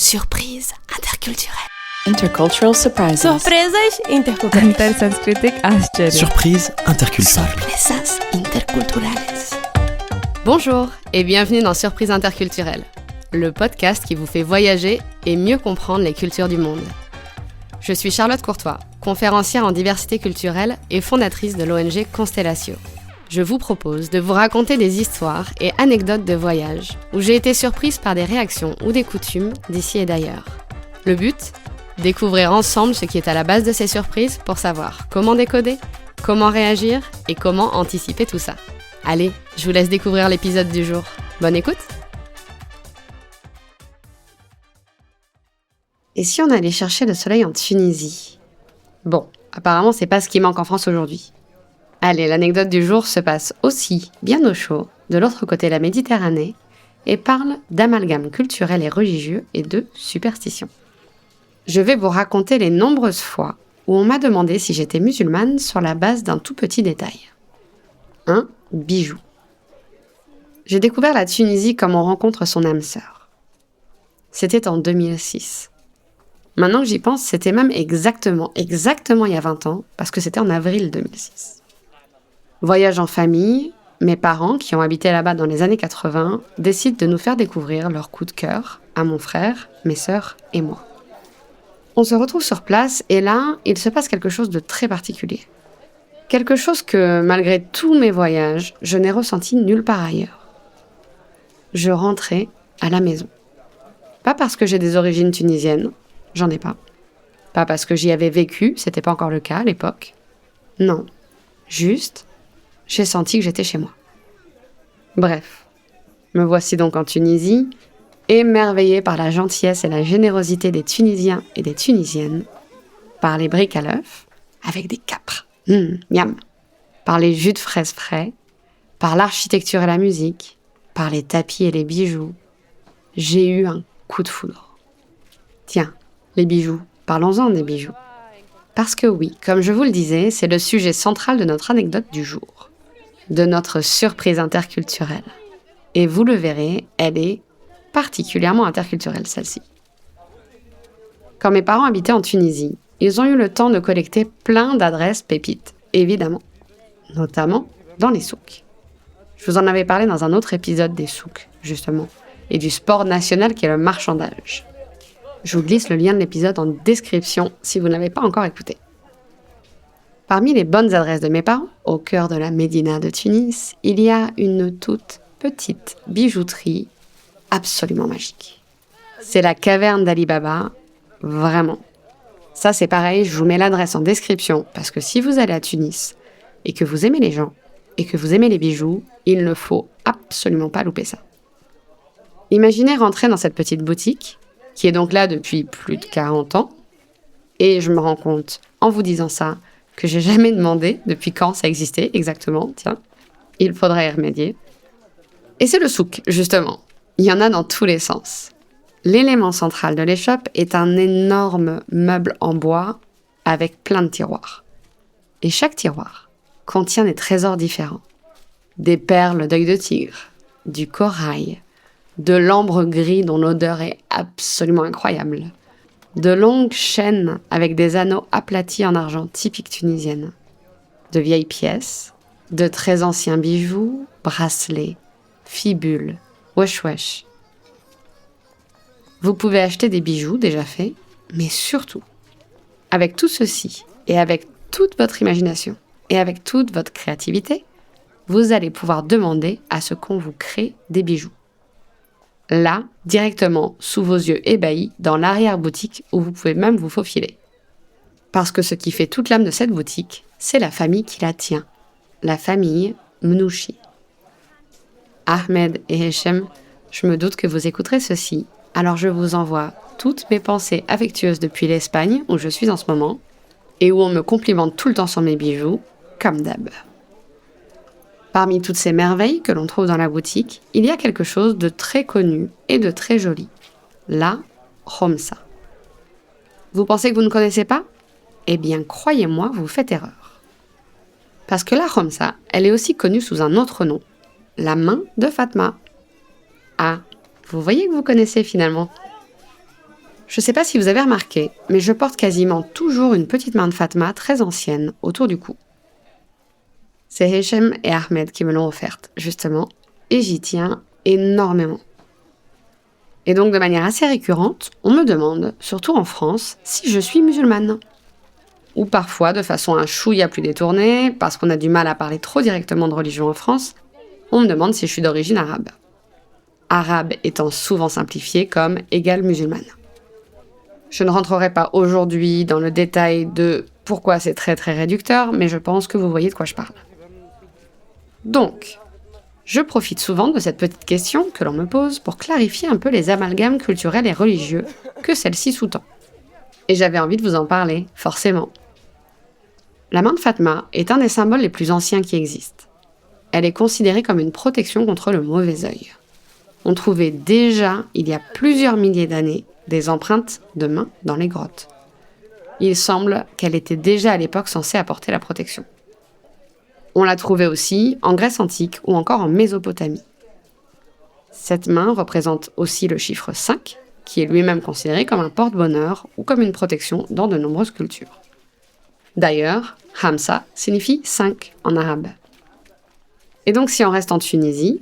Surprise interculturelle. Intercultural surprises. Surpresas interculturais. Intersanskritic आश्चर्य. Surprise interculturelle. Sorpresas interculturales. Bonjour et bienvenue dans Surprise interculturelle, le podcast qui vous fait voyager et mieux comprendre les cultures du monde. Je suis Charlotte Courtois, conférencière en diversité culturelle et fondatrice de l'ONG Constellatio. Je vous propose de vous raconter des histoires et anecdotes de voyage où j'ai été surprise par des réactions ou des coutumes d'ici et d'ailleurs. Le but ? Découvrir ensemble ce qui est à la base de ces surprises pour savoir comment décoder, comment réagir et comment anticiper tout ça. Allez, je vous laisse découvrir l'épisode du jour. Bonne écoute! Et si on allait chercher le soleil en Tunisie ? Bon, apparemment c'est pas ce qui manque en France aujourd'hui. Allez, l'anecdote du jour se passe aussi bien au chaud, de l'autre côté de la Méditerranée, et parle d'amalgame culturel et religieux et de superstition. Je vais vous raconter les nombreuses fois où on m'a demandé si j'étais musulmane sur la base d'un tout petit détail. Un bijou. J'ai découvert la Tunisie comme on rencontre son âme sœur. C'était en 2006. Maintenant que j'y pense, c'était même exactement il y a 20 ans, parce que c'était en avril 2006. Voyage en famille, mes parents, qui ont habité là-bas dans les années 80, décident de nous faire découvrir leur coup de cœur à mon frère, mes sœurs et moi. On se retrouve sur place et là, il se passe quelque chose de très particulier. Quelque chose que, malgré tous mes voyages, je n'ai ressenti nulle part ailleurs. Je rentrais à la maison. Pas parce que j'ai des origines tunisiennes, j'en ai pas. Pas parce que j'y avais vécu, c'était pas encore le cas à l'époque. Non, juste, j'ai senti que j'étais chez moi. Bref, me voici donc en Tunisie, émerveillée par la gentillesse et la générosité des Tunisiens et des Tunisiennes, par les briques à l'œuf, avec des capres, miam, par les jus de fraises frais, par l'architecture et la musique, par les tapis et les bijoux. J'ai eu un coup de foudre. Tiens, les bijoux, parlons-en des bijoux. Parce que oui, comme je vous le disais, c'est le sujet central de notre anecdote du jour, de notre surprise interculturelle. Et vous le verrez, elle est particulièrement interculturelle, celle-ci. Quand mes parents habitaient en Tunisie, ils ont eu le temps de collecter plein d'adresses pépites, évidemment, notamment dans les souks. Je vous en avais parlé dans un autre épisode des souks, justement, et du sport national qui est le marchandage. Je vous glisse le lien de l'épisode en description si vous n'avez pas encore écouté. Parmi les bonnes adresses de mes parents, au cœur de la Médina de Tunis, il y a une toute petite bijouterie absolument magique. C'est la caverne d'Ali Baba, vraiment. Ça c'est pareil, je vous mets l'adresse en description, parce que si vous allez à Tunis, et que vous aimez les gens, et que vous aimez les bijoux, il ne faut absolument pas louper ça. Imaginez rentrer dans cette petite boutique, qui est donc là depuis plus de 40 ans, et je me rends compte, en vous disant ça, que j'ai jamais demandé depuis quand ça existait exactement, tiens, il faudrait y remédier. Et c'est le souk, justement. Il y en a dans tous les sens. L'élément central de l'échoppe est un énorme meuble en bois avec plein de tiroirs. Et chaque tiroir contient des trésors différents. Des perles d'œil de tigre, du corail, de l'ambre gris dont l'odeur est absolument incroyable, de longues chaînes avec des anneaux aplatis en argent typiques tunisiennes, de vieilles pièces, de très anciens bijoux, bracelets, fibules, wesh. Vous pouvez acheter des bijoux déjà faits, mais surtout, avec tout ceci et avec toute votre imagination et avec toute votre créativité, vous allez pouvoir demander à ce qu'on vous crée des bijoux. Là, directement, sous vos yeux ébahis, dans l'arrière-boutique où vous pouvez même vous faufiler. Parce que ce qui fait toute l'âme de cette boutique, c'est la famille qui la tient, la famille Mnouchi. Ahmed et Hechem, je me doute que vous écouterez ceci, alors je vous envoie toutes mes pensées affectueuses depuis l'Espagne, où je suis en ce moment, et où on me complimente tout le temps sur mes bijoux, comme d'hab. Parmi toutes ces merveilles que l'on trouve dans la boutique, il y a quelque chose de très connu et de très joli. La Khomsa. Vous pensez que vous ne connaissez pas ? Eh bien, croyez-moi, vous faites erreur. Parce que la Khomsa, elle est aussi connue sous un autre nom, la main de Fatma. Ah, vous voyez que vous connaissez finalement. Je sais pas si vous avez remarqué, mais je porte quasiment toujours une petite main de Fatma très ancienne autour du cou. C'est Hichem et Ahmed qui me l'ont offerte, justement, et j'y tiens énormément. Et donc, de manière assez récurrente, on me demande, surtout en France, si je suis musulmane. Ou parfois, de façon un chouïa plus détournée, parce qu'on a du mal à parler trop directement de religion en France, on me demande si je suis d'origine arabe. Arabe étant souvent simplifié comme égale musulmane. Je ne rentrerai pas aujourd'hui dans le détail de pourquoi c'est très très réducteur, mais je pense que vous voyez de quoi je parle. Donc, je profite souvent de cette petite question que l'on me pose pour clarifier un peu les amalgames culturels et religieux que celle-ci sous-tend. Et j'avais envie de vous en parler, forcément. La main de Fatma est un des symboles les plus anciens qui existent. Elle est considérée comme une protection contre le mauvais œil. On trouvait déjà, il y a plusieurs milliers d'années, des empreintes de mains dans les grottes. Il semble qu'elle était déjà à l'époque censée apporter la protection. On l'a trouvée aussi en Grèce antique ou encore en Mésopotamie. Cette main représente aussi le chiffre 5, qui est lui-même considéré comme un porte-bonheur ou comme une protection dans de nombreuses cultures. D'ailleurs, Hamsa signifie 5 en arabe. Et donc si on reste en Tunisie,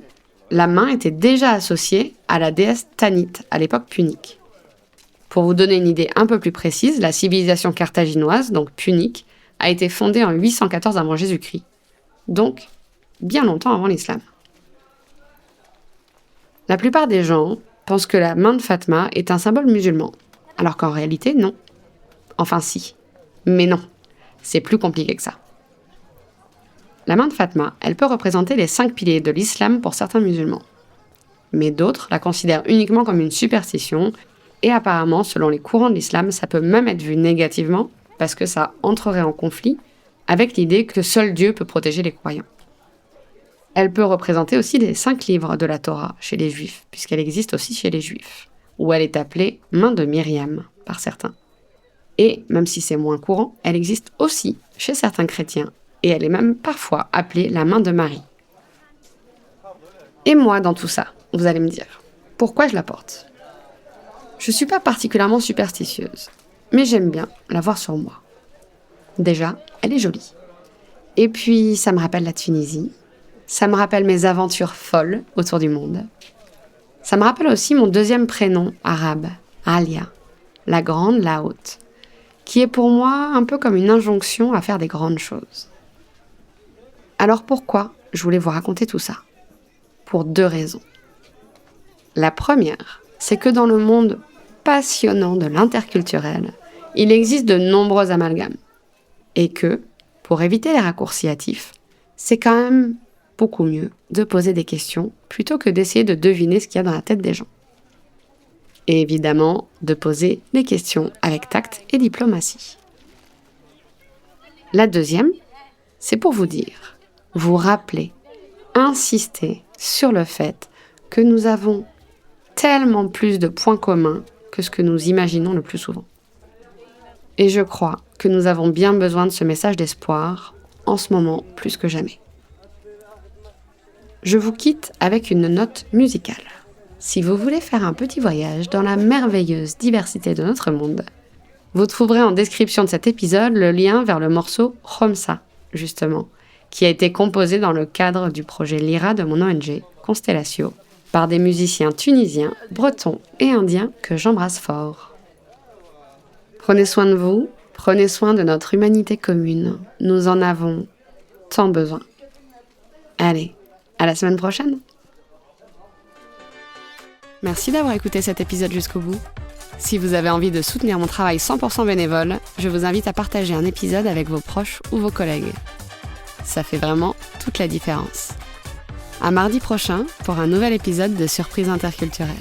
la main était déjà associée à la déesse Tanit à l'époque punique. Pour vous donner une idée un peu plus précise, la civilisation carthaginoise, donc punique, a été fondée en 814 avant Jésus-Christ, donc bien longtemps avant l'islam. La plupart des gens pensent que la main de Fatma est un symbole musulman, alors qu'en réalité, non. Enfin si, mais non, c'est plus compliqué que ça. La main de Fatma, elle peut représenter les 5 piliers de l'islam pour certains musulmans. Mais d'autres la considèrent uniquement comme une superstition, et apparemment, selon les courants de l'islam, ça peut même être vu négativement, parce que ça entrerait en conflit avec l'idée que seul Dieu peut protéger les croyants. Elle peut représenter aussi les 5 livres de la Torah chez les Juifs, puisqu'elle existe aussi chez les Juifs, où elle est appelée main de Myriam par certains. Et, même si c'est moins courant, elle existe aussi chez certains chrétiens, et elle est même parfois appelée la main de Marie. Et moi, dans tout ça, vous allez me dire, pourquoi je la porte ? Je ne suis pas particulièrement superstitieuse, mais j'aime bien la voir sur moi. Déjà, elle est jolie. Et puis, ça me rappelle la Tunisie. Ça me rappelle mes aventures folles autour du monde. Ça me rappelle aussi mon deuxième prénom arabe, Alia, la grande, la haute, qui est pour moi un peu comme une injonction à faire des grandes choses. Alors pourquoi je voulais vous raconter tout ça ? Pour 2 raisons. La première, c'est que dans le monde passionnant de l'interculturel, il existe de nombreux amalgames. Et que, pour éviter les raccourcis hâtifs, c'est quand même beaucoup mieux de poser des questions plutôt que d'essayer de deviner ce qu'il y a dans la tête des gens. Et évidemment, de poser les questions avec tact et diplomatie. La deuxième, c'est pour vous dire, vous rappeler, insister sur le fait que nous avons tellement plus de points communs que ce que nous imaginons le plus souvent. Et je crois que nous avons bien besoin de ce message d'espoir, en ce moment plus que jamais. Je vous quitte avec une note musicale. Si vous voulez faire un petit voyage dans la merveilleuse diversité de notre monde, vous trouverez en description de cet épisode le lien vers le morceau Khomsa, justement, qui a été composé dans le cadre du projet Lyra de mon ONG, Constellatio, par des musiciens tunisiens, bretons et indiens que j'embrasse fort. Prenez soin de vous, prenez soin de notre humanité commune. Nous en avons tant besoin. Allez, à la semaine prochaine. Merci d'avoir écouté cet épisode jusqu'au bout. Si vous avez envie de soutenir mon travail 100% bénévole, je vous invite à partager un épisode avec vos proches ou vos collègues. Ça fait vraiment toute la différence. À mardi prochain pour un nouvel épisode de Surprise interculturelle.